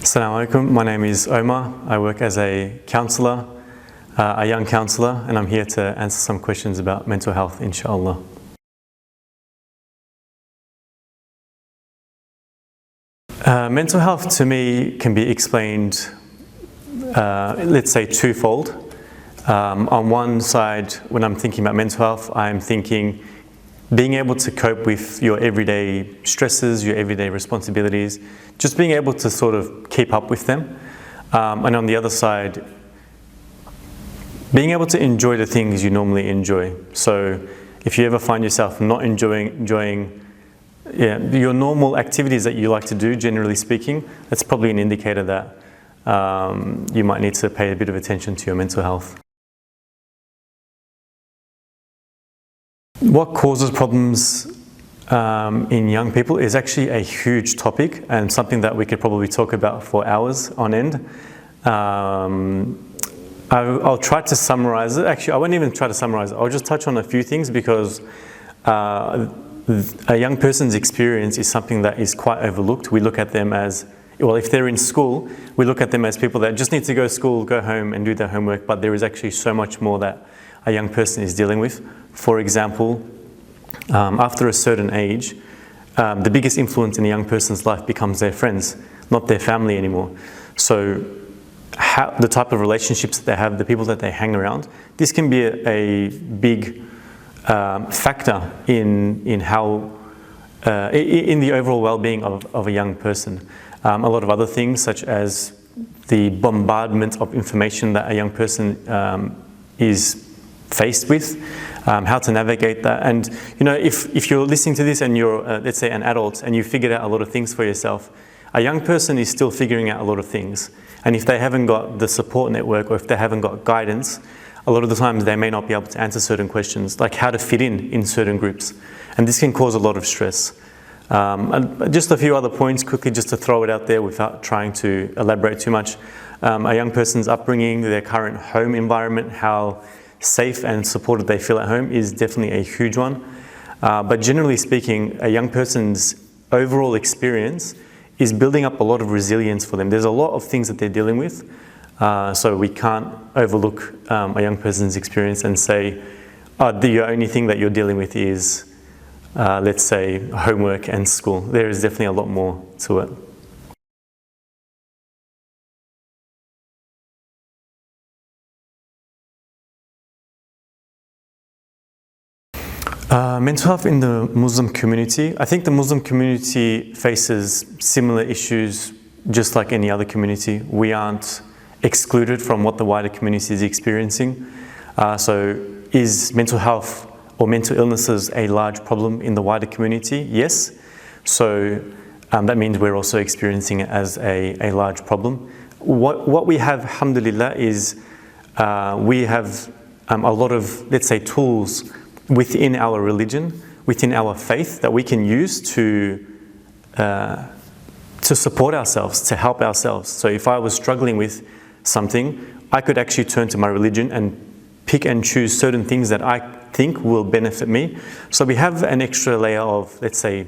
Assalamu alaikum. My name is Omer. I work as a counsellor, a young counsellor, and I'm here to answer some questions about mental health, inshallah. Mental health to me can be explained, let's say, twofold. On one side, when I'm thinking about mental health, I'm thinking being able to cope with your everyday stresses, your everyday responsibilities, just being able to sort of keep up with them. And on the other side, being able to enjoy the things you normally enjoy. So if you ever find yourself not enjoying your normal activities that you like to do, generally speaking, that's probably an indicator that you might need to pay a bit of attention to your mental health. What causes problems in young people is actually a huge topic and something that we could probably talk about for hours on end. I'll try to summarize it. Actually, I won't even try to summarize it. I'll just touch on a few things because a young person's experience is something that is quite overlooked. We look at them as, well, if they're in school, we look at them as people that just need to go to school, go home and do their homework, but there is actually so much more that a young person is dealing with. For example, after a certain age, the biggest influence in a young person's life becomes their friends, not their family anymore. So the type of relationships that they have, the people that they hang around, this can be a big factor in how, in the overall well-being of a young person. A lot of other things, such as the bombardment of information that a young person is faced with, how to navigate that. And you know, if you're listening to this and you're, let's say, an adult and you figured out a lot of things for yourself, a young person is still figuring out a lot of things. And if they haven't got the support network or if they haven't got guidance, a lot of the times they may not be able to answer certain questions, like how to fit in certain groups. And this can cause a lot of stress. And just a few other points quickly, just to throw it out there without trying to elaborate too much. A young person's upbringing, their current home environment, how safe and supported they feel at home is definitely a huge one. But generally speaking, a young person's overall experience is building up a lot of resilience for them. There's a lot of things that they're dealing with. So we can't overlook a young person's experience and say, the only thing that you're dealing with is, let's say, homework and school. There is definitely a lot more to it. Mental health in the Muslim community. I think the Muslim community faces similar issues just like any other community. We aren't excluded from what the wider community is experiencing. So is mental health or mental illnesses a large problem in the wider community? Yes. So that means we're also experiencing it as a large problem. What we have, alhamdulillah, is we have a lot of, let's say, tools within our religion, within our faith, that we can use to support ourselves, to help ourselves. So if I was struggling with something, I could actually turn to my religion and pick and choose certain things that I think will benefit me. So we have an extra layer of, let's say,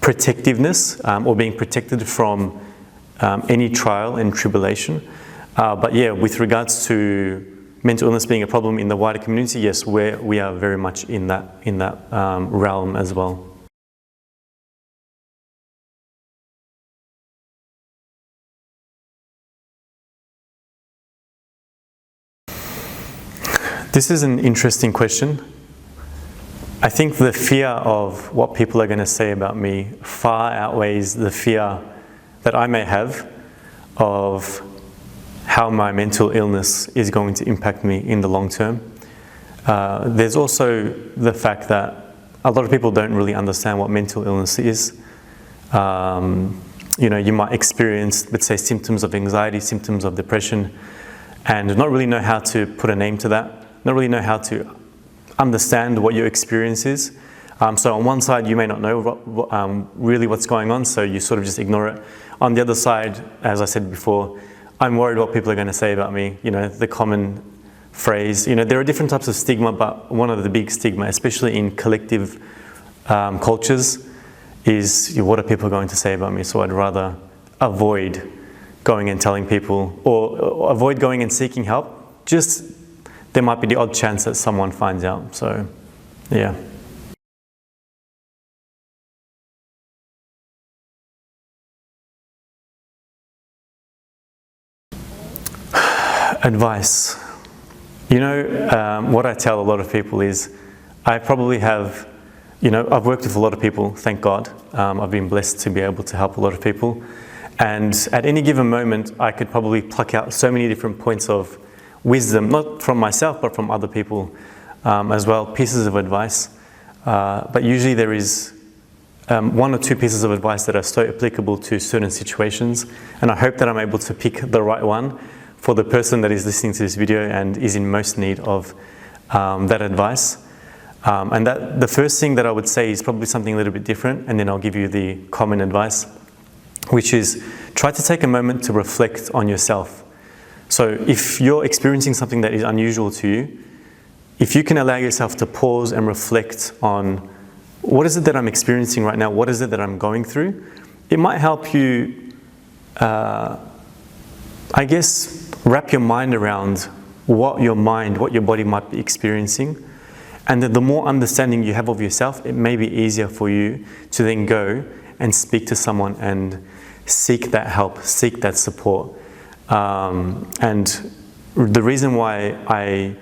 protectiveness, or being protected from any trial and tribulation. But yeah, with regards to mental illness being a problem in the wider community, yes, we are very much in that realm as well. This is an interesting question. I think the fear of what people are going to say about me far outweighs the fear that I may have of how my mental illness is going to impact me in the long term. There's also the fact that a lot of people don't really understand what mental illness is. You know, you might experience, let's say, symptoms of anxiety, symptoms of depression, and not really know how to put a name to that, not really know how to understand what your experience is. So on one side, you may not know really what's going on, so you sort of just ignore it. On the other side, as I said before, I'm worried what people are going to say about me. You know, the common phrase, you know, there are different types of stigma, but one of the big stigma, especially in collective cultures, is what are people going to say about me? So I'd rather avoid going and telling people, or avoid going and seeking help. Just, there might be the odd chance that someone finds out. So, yeah. Advice. You know, what I tell a lot of people is, I probably have, you know, I've worked with a lot of people, thank God. I've been blessed to be able to help a lot of people. And at any given moment, I could probably pluck out so many different points of wisdom, not from myself, but from other people as well, pieces of advice. But usually there is one or two pieces of advice that are so applicable to certain situations. And I hope that I'm able to pick the right one for the person that is listening to this video and is in most need of that advice. And that the first thing that I would say is probably something a little bit different, and then I'll give you the common advice, which is try to take a moment to reflect on yourself. So if you're experiencing something that is unusual to you, if you can allow yourself to pause and reflect on what is it that I'm experiencing right now, what is it that I'm going through, it might help you, I guess, wrap your mind around what your body might be experiencing. And then the more understanding you have of yourself, it may be easier for you to then go and speak to someone and seek that help, seek that support. And the reason why I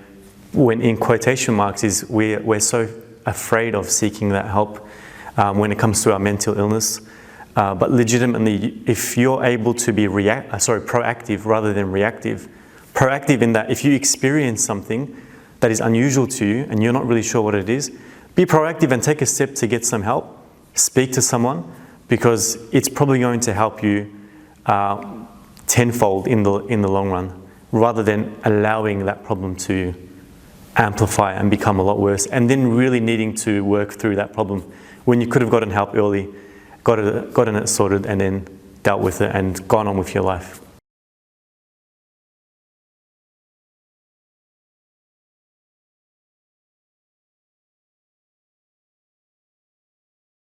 went in quotation marks is we're so afraid of seeking that help when it comes to our mental illness. But legitimately, if you're able to be proactive rather than reactive, proactive in that if you experience something that is unusual to you and you're not really sure what it is, be proactive and take a step to get some help, speak to someone, because it's probably going to help you tenfold in the long run, rather than allowing that problem to amplify and become a lot worse, and then really needing to work through that problem when you could have gotten help early, gotten it sorted, and then dealt with it and gone on with your life.